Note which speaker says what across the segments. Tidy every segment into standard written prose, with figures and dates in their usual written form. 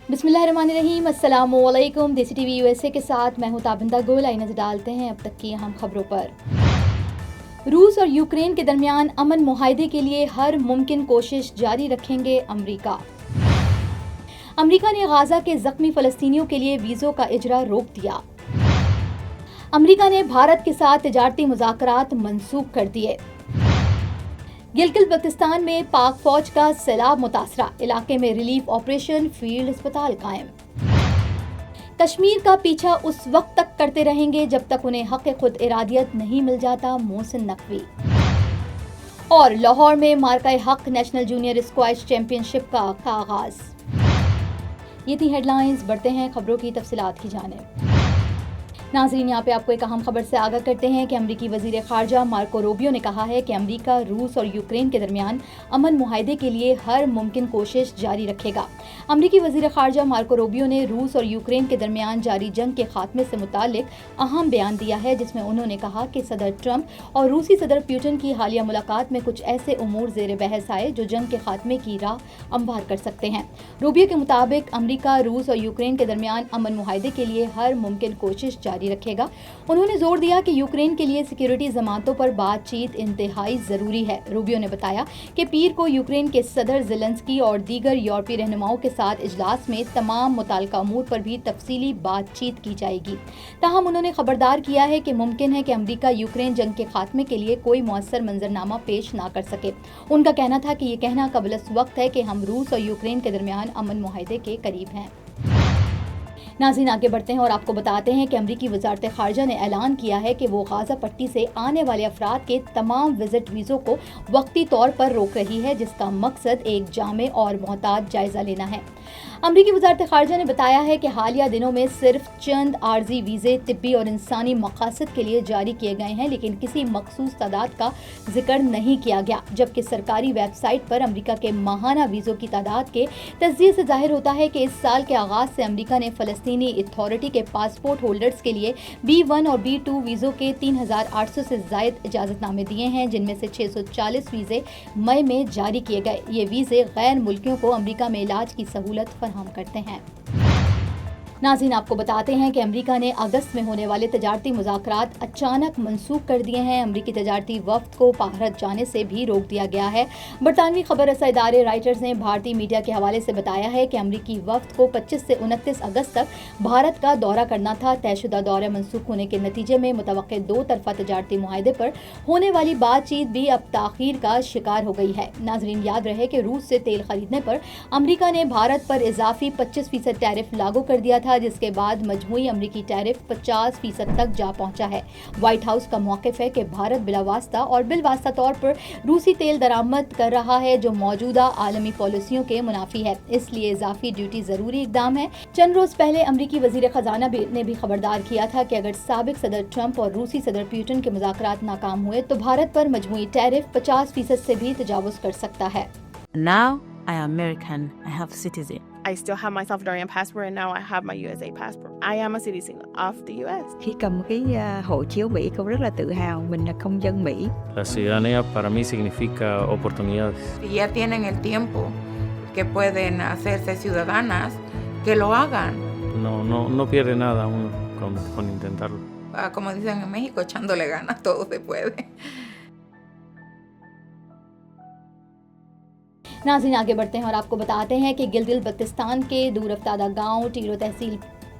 Speaker 1: बिस्मिल्लाहिर्रहमानिर्रहीम, अस्सलामु अलैकुम। देसी टीवी यूएसए के साथ मैं हूं ताबिंदा गुल। आइए नजर डालते हैं अब तक की अहम खबरों पर। रूस और यूक्रेन के दरमियान अमन मुआहदे के लिए हर मुमकिन कोशिश जारी रखेंगे अमरीका। अमरीका ने गाजा के जख्मी फलस्तीनियों के लिए वीजों का इजरा रोक दिया। अमरीका ने भारत के साथ तिजारती मुज़ाकरात मंसूख कर दिए। गिलगित बल्तिस्तान में पाक फौज का सैलाब मुतासरा, इलाके में रिलीफ ऑपरेशन, फील्ड अस्पताल कायम। कश्मीर का पीछा उस वक्त तक करते रहेंगे जब तक उन्हें हक खुद इरादियत नहीं मिल जाता, मोहसिन नकवी। और लाहौर में मार्का हक नेशनल जूनियर स्क्वैश चैंपियनशिप का आगाज। ये थी हेडलाइंस। बढ़ते हैं खबरों की तफसीलात की जानिब। नाज़रीन, यहाँ पे आपको एक अहम खबर से आगाह करते हैं कि अमरीकी वज़ीर ख़ारजा मार्को रूबियो ने कहा है कि अमरीका रूस और यूक्रेन के दरमियान अमन मुआहदे के लिए हर मुमकिन कोशिश जारी रखेगा। अमरीकी वज़ीर ख़ारजा मार्को रूबियो ने रूस और यूक्रेन के दरमियान जारी जंग के खात्मे से मुतालिक अहम बयान दिया है, जिसमें उन्होंने कहा कि सदर ट्रंप और रूसी सदर पुतिन की हालिया मुलाकात में कुछ ऐसे उमूर ज़ेर बहस आए जो जंग के खात्मे की राह हमवार कर सकते हैं। रूबियो के मुताबिक अमरीका रूस और यूक्रेन के दरमियान अमन मुआहदे के लिए हर मुमकिन कोशिश जारी रखेगा। उन्होंने जोर दिया कि यूक्रेन के लिए सिक्योरिटी जमानतों पर बातचीत इंतहाई जरूरी है। रूबियो ने बताया कि पीर को यूक्रेन के सदर ज़ेलेंस्की और दीगर यूरोपीय रहनुमाओं के साथ इजलास में तमाम मुताल्लिका अमूर पर भी तफसीली बातचीत की जाएगी। ताहम उन्होंने खबरदार किया है कि मुमकिन है कि अमरीका यूक्रेन जंग के खात्मे के लिए कोई मुअस्सर मंजरनामा पेश ना कर सके। उनका कहना था कि ये कहना कबलस वक्त है कि हम रूस और यूक्रेन के दरमियान अमन मुआहदे के करीब हैं। नाज़रीन, आगे बढ़ते हैं और आपको बताते हैं कि अमरीकी वज़ारत ख़ारजा ने ऐलान किया है कि वो गाज़ा पट्टी से आने वाले अफराद के तमाम विजिट वीज़ों को वक्ती तौर पर रोक रही है, जिसका मकसद एक जामे और मोहतात जायज़ा लेना है। अमरीकी वज़ारत ख़ारजा ने बताया है कि हालिया दिनों में सिर्फ चंद आर्जी वीज़े तिब्बी और इंसानी मक़ासद के लिए जारी किए गए हैं, लेकिन किसी मखसूस तादाद का जिक्र नहीं किया गया। जबकि सरकारी वेबसाइट पर अमरीका के माहाना वीज़ों की तादाद के तज़किये से जाहिर होता है कि इस साल के आगाज़ से अमरीका ने फ़लस्तीनी अथॉरिटी के पासपोर्ट होल्डर्स के लिए B1 और B2 वीज़ों के 3,800 से ज़ायद इजाज़तनामे दिए हैं, जिनमें से 640 वीज़े मई में जारी किए गए। ये वीज़े गैर मुल्कियों को अमरीका में इलाज की सहूलत फराहम करते हैं। नाज़रीन, आपको बताते हैं कि अमेरिका ने अगस्त में होने वाले तजारती मुज़ाकरात अचानक मनसूख कर दिए हैं। अमरीकी तजारती वफ़द को भारत जाने से भी रोक दिया गया है। बरतानवी खबर रसा इदारे रॉयटर्स ने भारतीय मीडिया के हवाले से बताया है कि अमरीकी वफ़द को 25 से 29 अगस्त तक भारत का दौरा करना था। तयशुदा दौरा मनसूख होने के नतीजे में मुतवक्के दो तरफ़ा तजारती मुआहदे पर होने वाली बातचीत भी अब ताख़ीर का शिकार हो गई है। नाज़रीन, याद रहे कि रूस से तेल खरीदने पर अमरीका ने भारत पर इजाफी 25% टैरिफ लागू कर दिया था, जिसके बाद मजमूई अमरीकी टैरिफ 50% तक जा पहुंचा है। व्हाइट हाउस का मौक़िफ़ है कि भारत बिलावास्ता और बिलवास्ता तौर पर रूसी तेल दरामद कर रहा है, जो मौजूदा आलमी पॉलिसियों के मुनाफी है, इसलिए इजाफी ड्यूटी जरूरी इकदाम है। चंद रोज पहले अमरीकी वजीर खजाना ने भी खबरदार किया था कि अगर साबिक सदर ट्रंप और रूसी सदर पुतिन के मुज़ाकरात नाकाम हुए तो भारत पर मजमूई टैरिफ 50% से भी तजावुज़ कर सकता है।
Speaker 2: Now I am American. I have citizen.
Speaker 3: I still have my Salvadorian passport and now I have my USA passport. I am a citizen of the US.
Speaker 4: Khi cầm cái hộ chiếu Mỹ, con rất là tự hào mình là công dân Mỹ.
Speaker 5: La ciudadanía para mí significa oportunidades.
Speaker 6: Si ya tienen el tiempo que pueden hacerse ciudadanas, que lo hagan.
Speaker 5: No pierde nada uno con intentarlo.
Speaker 6: Como dicen en México, echándole ganas, todo se puede.
Speaker 1: नाज़रीन, आगे बढ़ते हैं और आपको बताते हैं कि गिलगित बल्तिस्तान के दूर अफ्तादा गाँव टीरो तहसील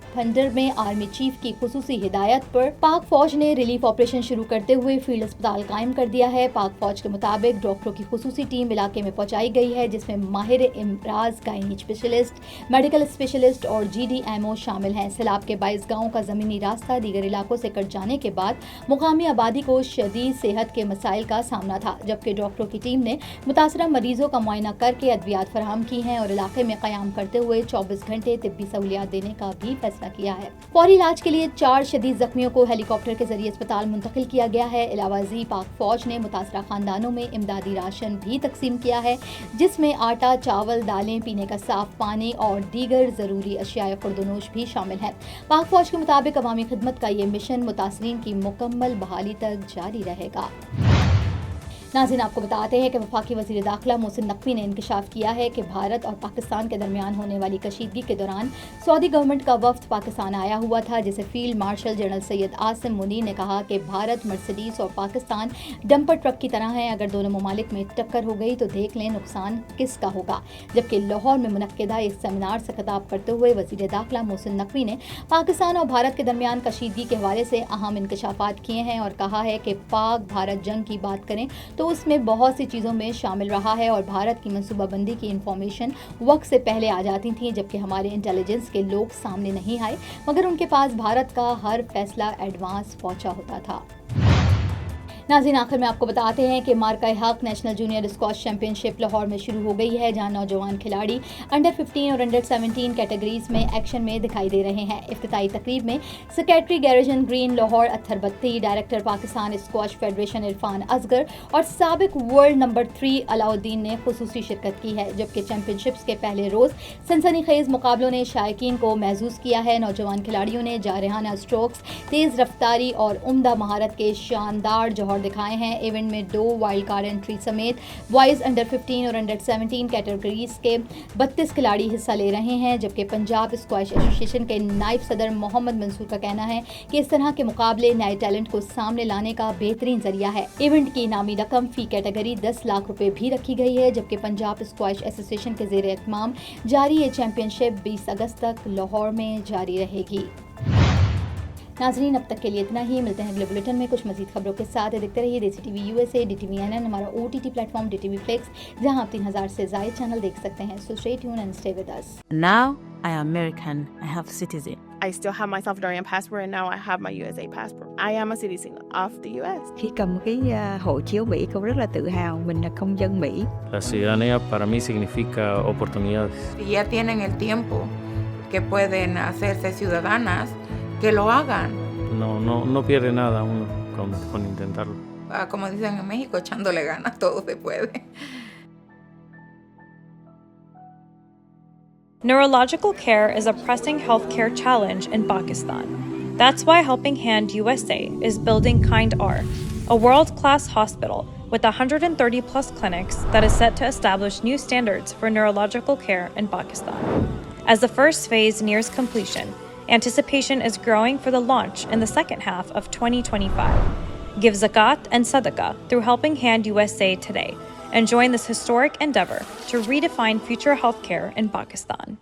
Speaker 1: फंडर में आर्मी चीफ की खुसूसी हिदायत पर पाक फौज ने रिलीफ ऑपरेशन शुरू करते हुए फील्ड अस्पताल कायम कर दिया है। पाक फौज के मुताबिक डॉक्टरों की खुसूसी टीम इलाके में पहुंचाई गई है, जिसमें माहिर इमराज, गायनी स्पेशलिस्ट, मेडिकल स्पेशलिस्ट और GDMO शामिल हैं। सैलाब के 22 गाँवों का ज़मीनी रास्ता दीगर इलाकों से कट जाने के बाद मुकामी आबादी को शदीद सेहत के मसाइल का सामना था, जबकि डॉक्टरों की टीम ने मुतासरा मरीजों का मुआयना करके अद्वियात फराहम की हैं और इलाके में क़याम करते हुए 24 घंटे तिब्बी सहूलियात देने का भी फैसला किया है। फौरी इलाज के लिए 4 शदीद जख्मियों को हेलीकॉप्टर के जरिए अस्पताल मुंतकिल किया गया है। इलावाजी पाक फौज ने मुतासरा खानदानों में इमदादी राशन भी तकसीम किया है, जिसमें आटा, चावल, दालें, पीने का साफ पानी और दीगर जरूरी अशिया खुर्दनोश भी शामिल है। पाक फौज के मुताबिक अवामी खिदमत का ये मिशन मुतासरीन की मुकम्मल बहाली तक जारी रहेगा। नाज़रीन, आपको बताते हैं कि वफाकी वज़ीर दाखिला मोहसिन नकवी ने इंकशाफ किया है कि भारत और पाकिस्तान के दरमियान होने वाली कशीदगी के दौरान सऊदी गवर्नमेंट का वफ्द पाकिस्तान आया हुआ था, जिसे field marshal general Syed Asim Munir ने कहा कि भारत, मर्सिडीज और पाकिस्तान डंपर ट्रक की तरह हैं। अगर दोनों ममालिक में टक्कर हो गई तो देख लें नुकसान किसका होगा। जबकि लाहौर में मुनक्किदा एक सेमिनार से खिताब करते हुए वज़ीर दाखिला मोहसिन नकवी ने पाकिस्तान और भारत के दरमियान कशीदगी के हवाले से अहम इंकशाफात किए हैं और कहा है कि पाक भारत जंग की बात करें तो उसमें बहुत सी चीज़ों में शामिल रहा है और भारत की मनसूबाबंदी की इंफॉर्मेशन वक्त से पहले आ जाती थी, जबकि हमारे इंटेलिजेंस के लोग सामने नहीं आए, मगर उनके पास भारत का हर फैसला एडवांस पहुंचा होता था। नाज़रीन, आखिर में आपको बताते हैं कि मार्का हक national junior squash championship Lahore में शुरू हो गई है, जहां नौजवान खिलाड़ी अंडर 15 और अंडर 17 कैटेगरीज में एक्शन में दिखाई दे रहे हैं। इफ्तिताई तकरीब में secretary garrison green Lahore Athar Batti, director Pakistan squash federation Irfan Asghar और साबिक वर्ल्ड नंबर 3 अलाउद्दीन ने खुसूसी शिरकत की है। जबकि चैंपियनशिप्स के पहले रोज़ सनसनीखेज मुकाबलों ने शायकीन को महसूस किया है। नौजवान खिलाड़ियों ने जारहाना स्ट्रोक्स, तेज़ रफ्तारी और उम्दा महारत के शानदार जौहर दिखाए हैं। इवेंट में 2 वाइल्ड कार्ड एंट्री समेत बॉयज़ अंडर 15 और अंडर 17 कैटेगरीज के 32 खिलाड़ी हिस्सा ले रहे हैं। जबकि पंजाब स्क्वॉश एसोसिएशन के नायब सदर मोहम्मद मंसूर का कहना है कि इस तरह के मुकाबले नए टैलेंट को सामने लाने का बेहतरीन जरिया है। इवेंट की इनामी रकम फी कैटेगरी 10 लाख रुपए भी रखी गई है। जबकि पंजाब स्क्वॉश एसोसिएशन के ज़ेर एहतमाम जारी ये चैंपियनशिप 20 अगस्त तक लाहौर में जारी रहेगी। नाज़रीन, अब तक के लिए इतना ही। मिलते हैं अगले बुलेटिन में कुछ मज़ीद खबरों के साथ। देखते रहिए देसी टीवी USA, DTVNN, हमारा OTT प्लेटफॉर्म DTV Flix, जहां आप 3000 से ज़ायद चैनल देख सकते हैं। So stay tuned and stay with us.
Speaker 2: Now I am American. I have citizen.
Speaker 3: I still have my Salvadorian passport, and now I have my USA passport. I am a citizen of the US.
Speaker 4: Khi cầm cái hộ chiếu Mỹ, cô rất là tự hào mình là công dân Mỹ.
Speaker 5: La ciudadanía para mí significa oportunidades.
Speaker 6: Si ya tienen el tiempo que pueden hacerse ciudadanas, que lo hagan.
Speaker 5: No pierde nada uno con intentarlo.
Speaker 6: Como dicen en México, echándole ganas, todo se puede.
Speaker 7: Neurological care is a pressing healthcare challenge in Pakistan. That's why Helping Hand USA is building Kind R, a world-class hospital with 130-plus clinics that is set to establish new standards for neurological care in Pakistan. As the first phase nears completion, anticipation is growing for the launch in the second half of 2025. Give zakat and sadaqah through Helping Hand USA today and join this historic endeavor to redefine future healthcare in Pakistan.